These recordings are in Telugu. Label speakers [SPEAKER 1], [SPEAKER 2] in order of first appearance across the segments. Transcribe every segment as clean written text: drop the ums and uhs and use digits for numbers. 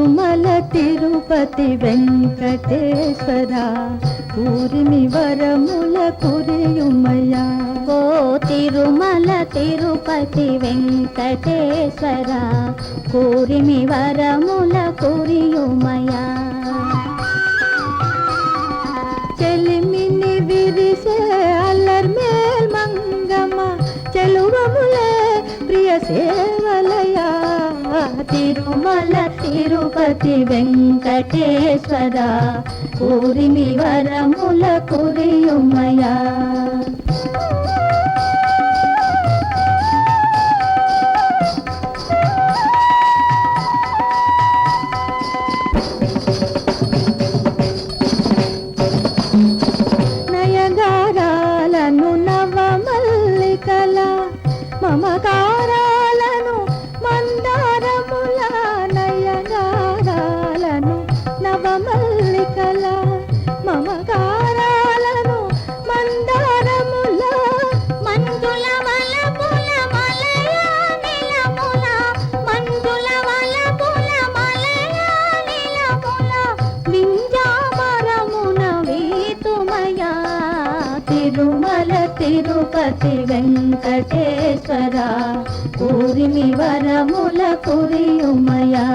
[SPEAKER 1] తిరుమల తిరుపతి వెంకటేశ్వర ఊరిమి వరముల కురియుమయ్యా.
[SPEAKER 2] ఓ తిరుమల తిరుపతి వెంకటేశ్వర ఊరిమి వరముల కురియుమయ్యా.
[SPEAKER 1] చెలిమిని విరిసే అల్లర్మేల్ మంగమ్మ చెలువములే ప్రియ సేవలయా.
[SPEAKER 2] తిరుమల తిరుపతి వెంకటేశ్వర ఊరిమి వరముల కురియుమయ్యా.
[SPEAKER 1] నయగారాలను నవమల్లికల మమకారాలను మందారముల. నయగారాలను నవమల్లికల మమకారాలను మందారముల.
[SPEAKER 2] మంజుల వలపుల మలయ నిలముల మంజుల వలపుల మలయ నిలముల వింజామరమున వీతుమయా. తిరుమల తిరుపతి వెంకటేశ్వర ఊరిమి వరముల కురియుమయా.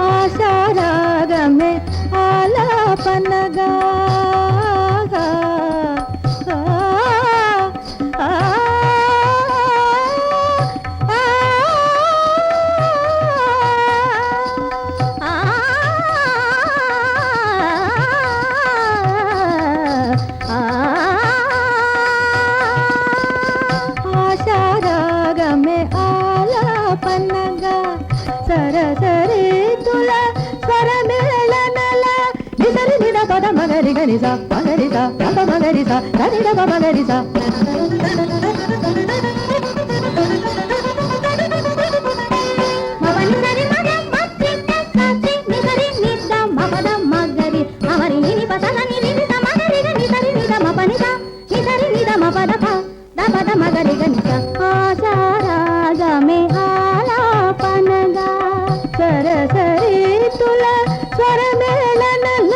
[SPEAKER 1] ఆశారాగమే ఆలాపనగా ఆశారాగమే ఆలాపనగా సరసరీతుల స్వరమేళనల. నిసరి నిద పద మగరి గనిస మగరిస పద మగరిస గనిద మగరిస. ఆశారాగమే ఆలాపనగా సరసరీతుల స్వరమేళనల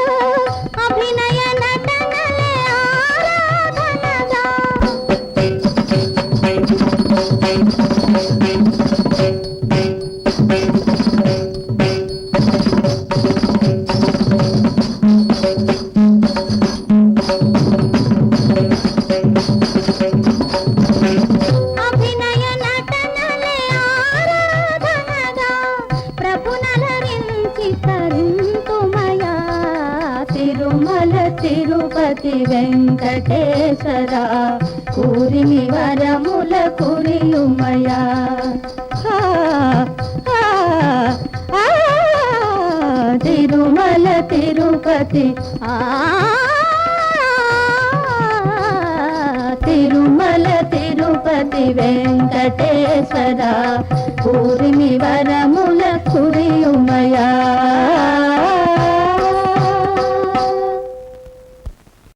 [SPEAKER 2] అభినయ నటనలే ఆరాధనగా. అభినయ నటనలే ఆరాధనగా ప్రభునలరించి తరింతుమయా.
[SPEAKER 1] తిరుమల తిరుపతి వెంకటేశ్వర ఊరిమి వరముల కురియుమయా. తిరుమల తిరుపతి తిరుమల తిరుపతి వెంకటేశ్వర ఊరిమి వరముల కురి